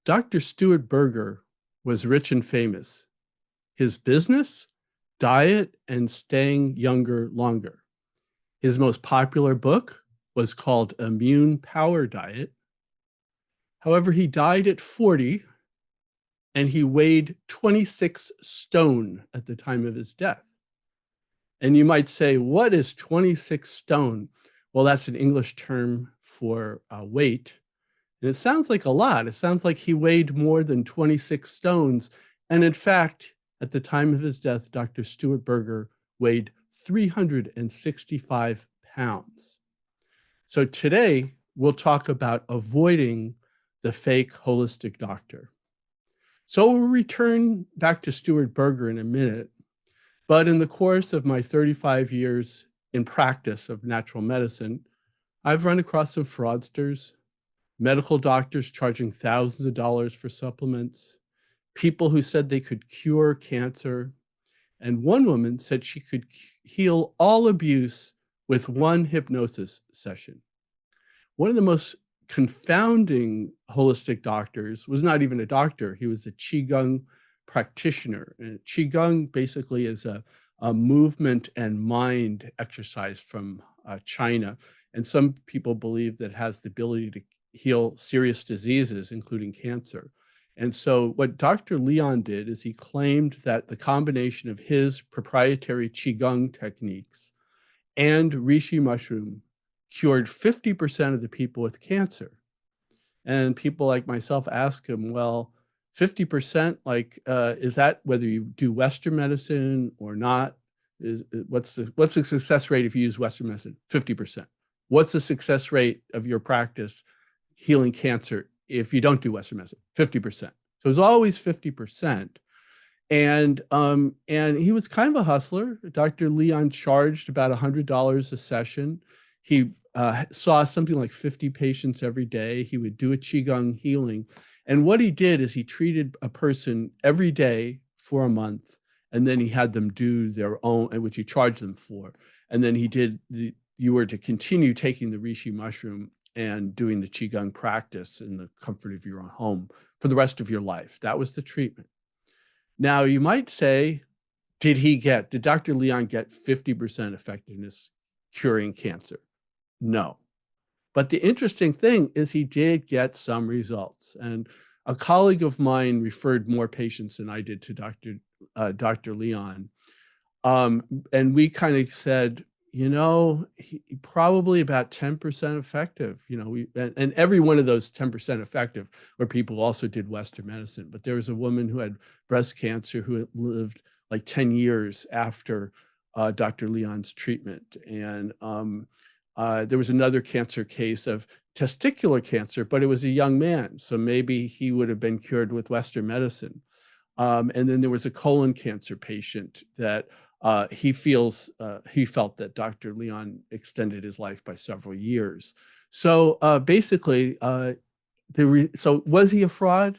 Dr. Stuart Berger was rich and famous. His business? Diet and staying younger longer. His most popular book was called Immune Power Diet. However, he died at 40 and he weighed 26 stone at the time of his death. And you might say, what is 26 stone? Well, that's an English term for weight. And it sounds like a lot. It sounds like he weighed more than 26 stones. And in fact, at the time of his death, Dr. Stuart Berger weighed 365 pounds. So today, we'll talk about avoiding the fake holistic doctor. So we'll return back to Stuart Berger in a minute. But in the course of my 35 years in practice of natural medicine, I've run across some fraudsters, medical doctors charging thousands of dollars for supplements, people who said they could cure cancer, and one woman said she could heal all abuse with one hypnosis session. One of the most confounding holistic doctors was not even a doctor. He was a Qigong practitioner. And Qigong basically is a movement and mind exercise from China. And some people believe that it has the ability to heal serious diseases, including cancer. And so what Dr. Leon did is he claimed that the combination of his proprietary Qigong techniques and reishi mushroom cured 50% of the people with cancer. And people like myself ask him, well, 50%, is that whether you do Western medicine or not? What's the success rate if you use Western medicine? 50%. What's the success rate of your practice healing cancer if you don't do Western medicine? 50%. So it's always 50%. And he was kind of a hustler. Dr. Leon charged about $100 a session. He saw something like 50 patients every day. He would do a Qigong healing. And what he did is he treated a person every day for a month, and then he had them do their own, which he charged them for. And then you were to continue taking the reishi mushroom and doing the Qigong practice in the comfort of your own home for the rest of your life. That was the treatment. Now, you might say, did Dr. Leon get 50% effectiveness curing cancer? No. But the interesting thing is he did get some results. And a colleague of mine referred more patients than I did to Dr. Leon. And we kind of said, he probably about 10% effective, and every one of those 10% effective were people who also did Western medicine. But there was a woman who had breast cancer who had lived like 10 years after Dr. Leon's treatment. And there was another cancer case of testicular cancer, but it was a young man. So maybe he would have been cured with Western medicine. And then there was a colon cancer patient that he felt that Dr. Leon extended his life by several years. So basically, so was he a fraud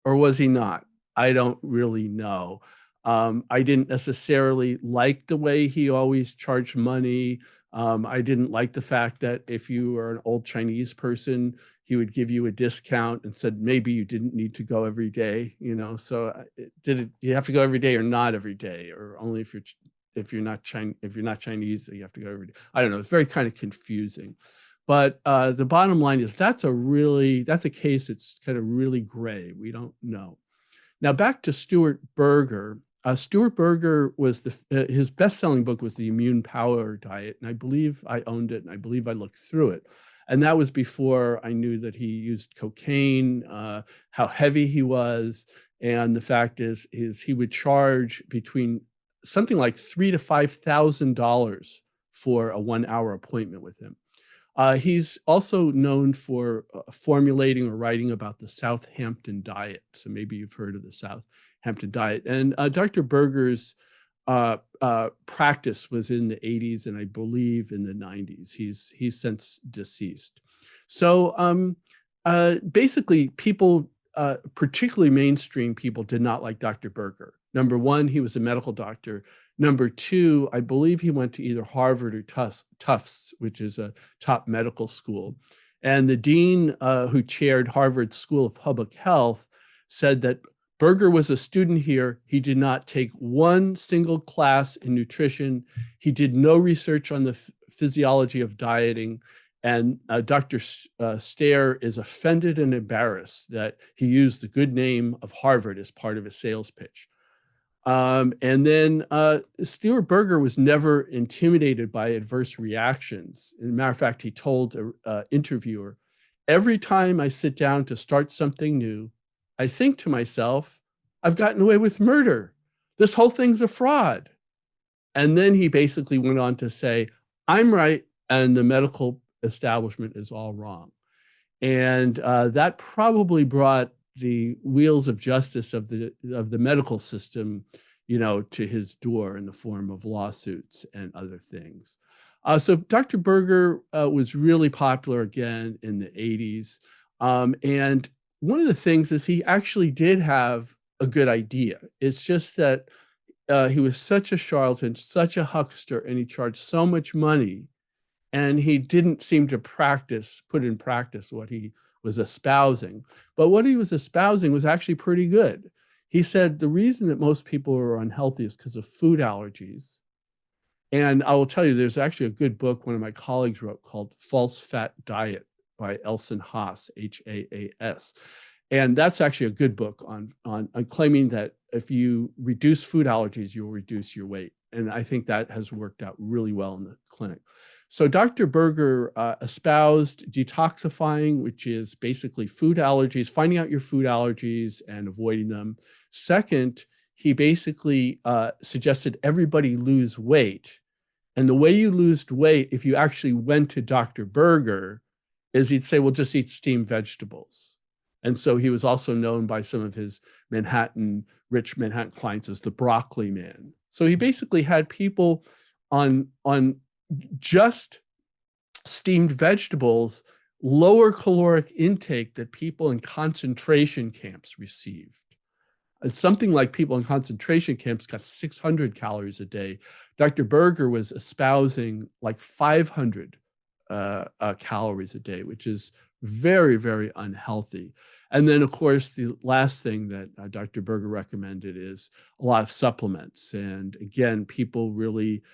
or was he not? I don't really know. I didn't necessarily like the way he always charged money. I didn't like the fact that if you were an old Chinese person, he would give you a discount and said maybe you didn't need to go every day. So you have to go every day or not every day, or only if you're not Chinese, you have to go every day. I don't know. It's very kind of confusing. But the bottom line is that's a case that's kind of really gray. We don't know. Now back to Stuart Berger. Stuart Berger was his best-selling book was The Immune Power Diet, and I believe I owned it, and I believe I looked through it. And that was before I knew that he used cocaine, how heavy he was, and the fact is he would charge between something like $3,000 to $5,000 for a 1-hour appointment with him. He's also known for formulating or writing about the Southampton diet. So maybe you've heard of the Southampton diet. And Dr. Berger's practice was in the 80s and I believe in the 90s. He's since deceased. So basically people, particularly mainstream people, did not like Dr. Berger. Number one, he was a medical doctor. Number two, I believe he went to either Harvard or Tufts, which is a top medical school. And the dean who chaired Harvard School of Public Health said that Berger was a student here. He did not take one single class in nutrition. He did no research on the physiology of dieting. And Dr. Stair is offended and embarrassed that he used the good name of Harvard as part of his sales pitch. And then Stuart Berger was never intimidated by adverse reactions. As a matter of fact, he told an interviewer, every time I sit down to start something new, I think to myself, I've gotten away with murder. This whole thing's a fraud. And then he basically went on to say, I'm right, and the medical establishment is all wrong. And that probably brought the wheels of justice of the medical system, to his door in the form of lawsuits and other things. So Dr. Berger was really popular again in the 80s. And one of the things is he actually did have a good idea. It's just that he was such a charlatan, such a huckster, and he charged so much money, and he didn't seem to put in practice what he was espousing. But what he was espousing was actually pretty good. He said the reason that most people are unhealthy is because of food allergies. And I will tell you, there's actually a good book one of my colleagues wrote called False Fat Diet by Elson Haas, Haas. And that's actually a good book on claiming that if you reduce food allergies, you'll reduce your weight. And I think that has worked out really well in the clinic. So Dr. Berger espoused detoxifying, which is basically food allergies, finding out your food allergies and avoiding them. Second, he basically suggested everybody lose weight. And the way you lose weight, if you actually went to Dr. Berger, is he'd say, well, just eat steamed vegetables. And so he was also known by some of his rich Manhattan clients as the broccoli man. So he basically had people on just steamed vegetables, lower caloric intake that people in concentration camps received. It's something like people in concentration camps got 600 calories a day. Dr. Berger was espousing like 500 calories a day, which is very, very unhealthy. And then, of course, the last thing that Dr. Berger recommended is a lot of supplements. And again, people really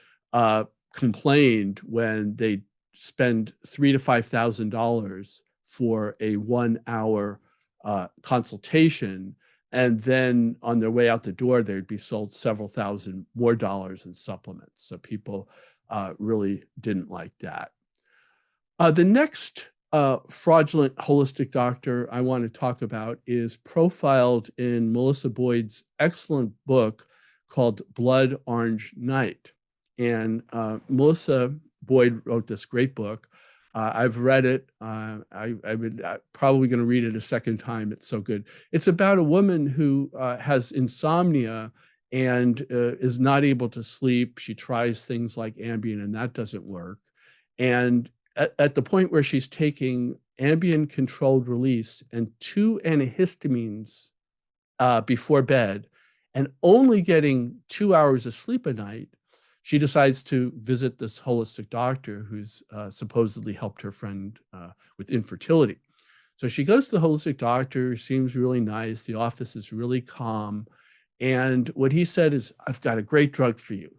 complained when they spend $3,000 to $5,000 for a 1 hour consultation, and then on their way out the door, they'd be sold several thousand more dollars in supplements. So people really didn't like that. The next fraudulent holistic doctor I want to talk about is profiled in Melissa Boyd's excellent book called Blood Orange Night. And Melissa Boyd wrote this great book. I've read it. I'm probably going to read it a second time. It's so good. It's about a woman who has insomnia and is not able to sleep. She tries things like Ambien, and that doesn't work. And at the point where she's taking Ambien controlled release and 2 antihistamines before bed and only getting 2 hours of sleep a night, she decides to visit this holistic doctor who's supposedly helped her friend with infertility. So she goes to the holistic doctor, seems really nice. The office is really calm. And what he said is, I've got a great drug for you.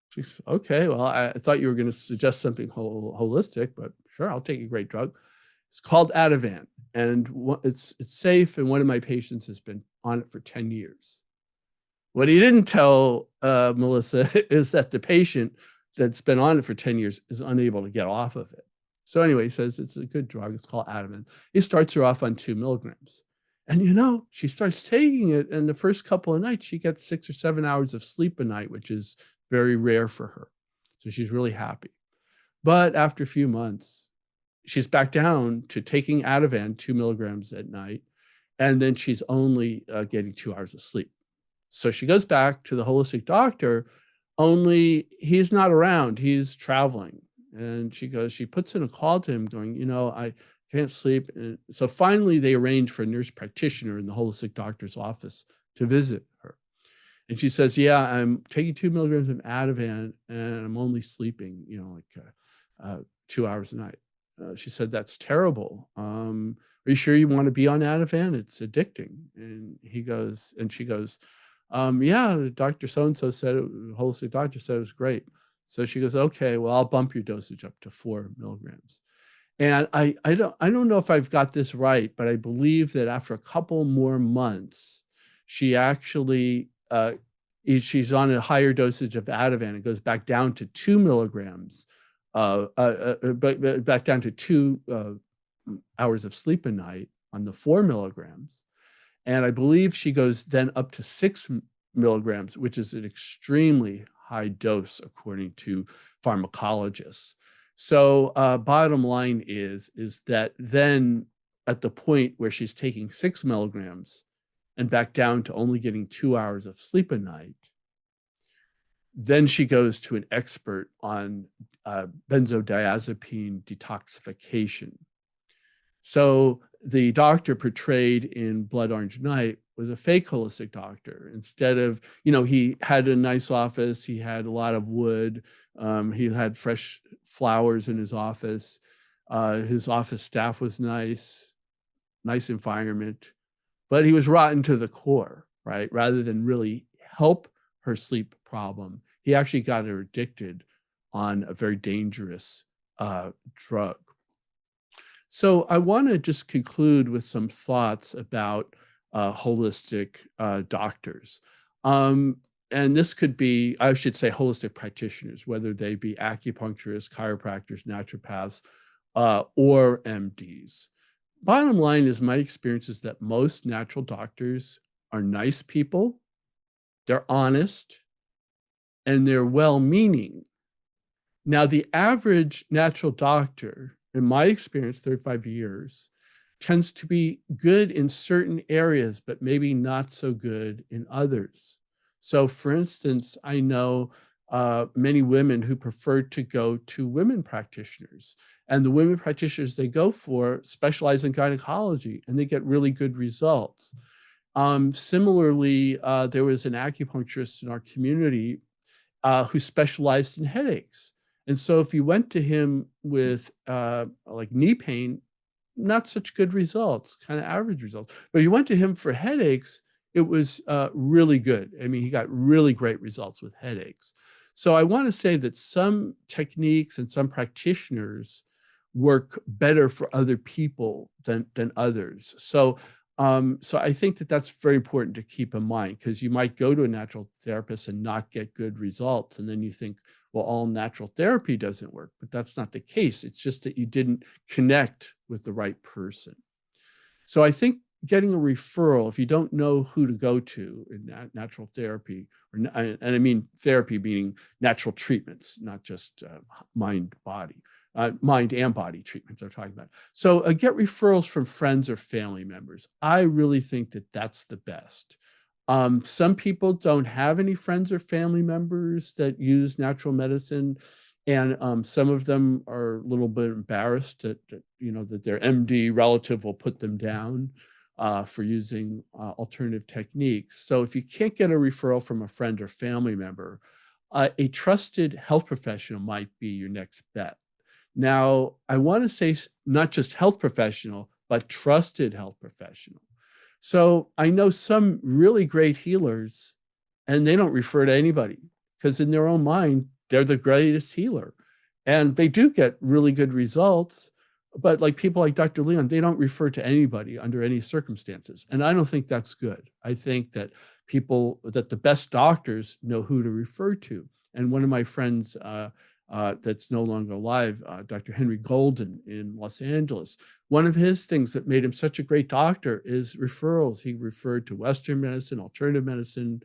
She's, okay, well, I thought you were going to suggest something holistic, but sure, I'll take a great drug. It's called Ativan, and it's safe, and one of my patients has been on it for 10 years. What he didn't tell Melissa is that the patient that's been on it for 10 years is unable to get off of it. So anyway, he says it's a good drug. It's called Ativan. He starts her off on 2 milligrams. And she starts taking it, and the first couple of nights, she gets 6 or 7 hours of sleep a night, which is very rare for her. So she's really happy. But after a few months, she's back down to taking Ativan 2 milligrams at night, and then she's only getting 2 hours of sleep. So she goes back to the holistic doctor, only he's not around, he's traveling. And she puts in a call to him going, I can't sleep. And so finally they arrange for a nurse practitioner in the holistic doctor's office to visit her. And she says, yeah, I'm taking 2 milligrams of Ativan and I'm only sleeping, 2 hours a night. she said, "That's terrible. Are you sure you want to be on Ativan? It's addicting." And she goes, "Yeah, the doctor so-and-so said holistic doctor said it was great." So she goes, "Okay, well, I'll bump your dosage up to 4 milligrams." And I don't know if I've got this right, but I believe that after a couple more months, she actually she's on a higher dosage of Ativan. It goes back down to 2 milligrams, but back down to 2 hours of sleep a night on the 4 milligrams. And I believe she goes then up to 6 milligrams, which is an extremely high dose according to pharmacologists. So bottom line is that then at the point where she's taking 6 milligrams and back down to only getting 2 hours of sleep a night, then she goes to an expert on benzodiazepine detoxification. So the doctor portrayed in Blood Orange Night was a fake holistic doctor. Instead of, he had a nice office, he had a lot of wood, he had fresh flowers in his office staff was nice environment, but he was rotten to the core, right? Rather than really help her sleep problem, he actually got her addicted on a very dangerous drug. So I want to just conclude with some thoughts about holistic doctors. And this could be, I should say, holistic practitioners, whether they be acupuncturists, chiropractors, naturopaths, or MDs. Bottom line is my experience is that most natural doctors are nice people, they're honest, and they're well-meaning. Now, the average natural doctor, in my experience, 35 years, tends to be good in certain areas, but maybe not so good in others. So, for instance, I know many women who prefer to go to women practitioners, and the women practitioners they go for specialize in gynecology, and they get really good results. Similarly, there was an acupuncturist in our community who specialized in headaches. And so if you went to him with like knee pain, not such good results, kind of average results. But if you went to him for headaches, it was really good. I mean, he got really great results with headaches. So I want to say that some techniques and some practitioners work better for other people than others. So I think that that's very important to keep in mind, because you might go to a natural therapist and not get good results. And then you think, well, all natural therapy doesn't work, but that's not the case. It's just that you didn't connect with the right person. So I think getting a referral, if you don't know who to go to in natural therapy, and I mean therapy meaning natural treatments, not just mind and body treatments I'm talking about. So get referrals from friends or family members. I really think that that's the best. Some people don't have any friends or family members that use natural medicine, and some of them are a little bit embarrassed that their MD relative will put them down for using alternative techniques. So if you can't get a referral from a friend or family member, a trusted health professional might be your next bet. Now, I want to say not just health professional, but trusted health professional. So I know some really great healers, and they don't refer to anybody because in their own mind, they're the greatest healer. And they do get really good results. But like people like Dr. Leon, they don't refer to anybody under any circumstances. And I don't think that's good. I think that the best doctors know who to refer to. And one of my friends that's no longer alive, Dr. Henry Golden in Los Angeles, one of his things that made him such a great doctor is referrals. He referred to Western medicine, alternative medicine,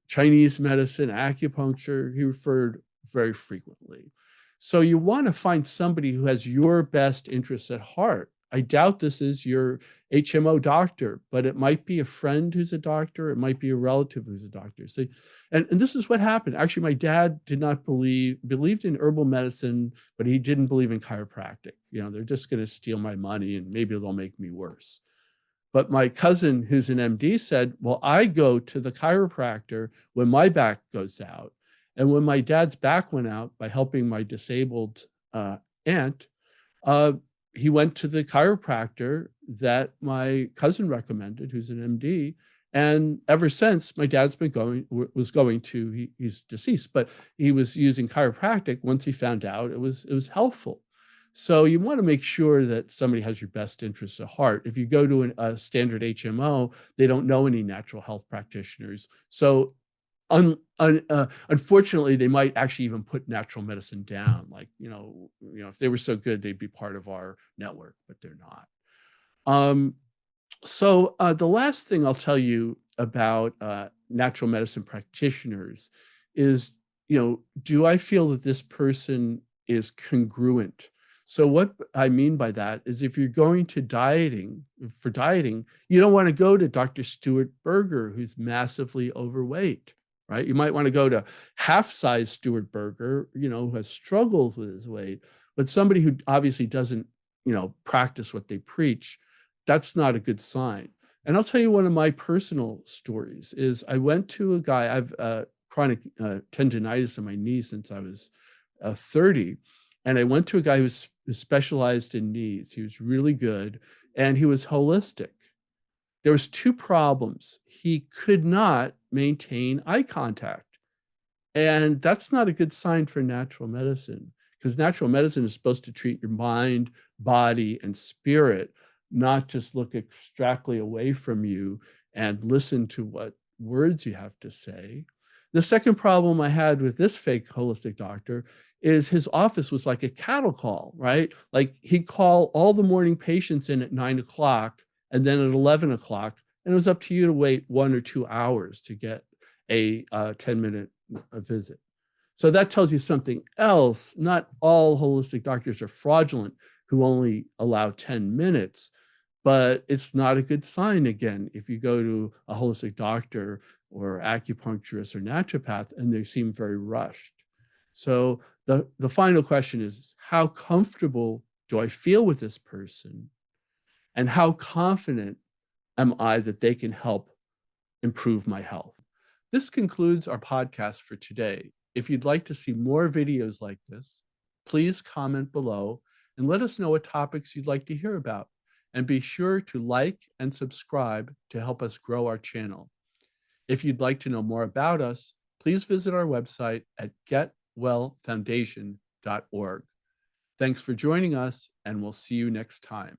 Chinese medicine, acupuncture. He referred very frequently. So you want to find somebody who has your best interests at heart. I doubt this is your HMO doctor, but it might be a friend who's a doctor. It might be a relative who's a doctor. So, and this is what happened. Actually, my dad did not believed in herbal medicine, but he didn't believe in chiropractic. They're just going to steal my money and maybe they'll make me worse. But my cousin, who's an MD, said, well, I go to the chiropractor when my back goes out. And when my dad's back went out by helping my disabled aunt, he went to the chiropractor that my cousin recommended, who's an MD. And ever since, my dad's been was going to, he's deceased, but he was using chiropractic once he found out it was helpful. So you want to make sure that somebody has your best interests at heart. If you go to a standard HMO, they don't know any natural health practitioners. So unfortunately, they might actually even put natural medicine down. Like, if they were so good, they'd be part of our network, but they're not. So the last thing I'll tell you about natural medicine practitioners is, do I feel that this person is congruent? So what I mean by that is, if you're going to dieting, you don't want to go to Dr. Stuart Berger, who's massively overweight, right? You might want to go to half-size Stuart Berger, who has struggles with his weight, but somebody who obviously doesn't, practice what they preach. That's not a good sign. And I'll tell you one of my personal stories is, I went to a guy, I've chronic tendonitis in my knee since I was 30. And I went to a guy who specialized in knees. He was really good, and he was holistic. There was two problems. He could not maintain eye contact. And that's not a good sign for natural medicine, because natural medicine is supposed to treat your mind, body, and spirit, not just look abstractly away from you and listen to what words you have to say. The second problem I had with this fake holistic doctor is, his office was like a cattle call, right? Like, he'd call all the morning patients in at 9 o'clock, and then at 11 o'clock, and it was up to you to wait 1 or 2 hours to get a 10-minute visit. So that tells you something else. Not all holistic doctors are fraudulent who only allow 10 minutes, but it's not a good sign, again, if you go to a holistic doctor or acupuncturist or naturopath and they seem very rushed. So the final question is, how comfortable do I feel with this person? And how confident am I that they can help improve my health? This concludes our podcast for today. If you'd like to see more videos like this, please comment below and let us know what topics you'd like to hear about. And be sure to like and subscribe to help us grow our channel. If you'd like to know more about us, please visit our website at getwellfoundation.org. Thanks for joining us, and we'll see you next time.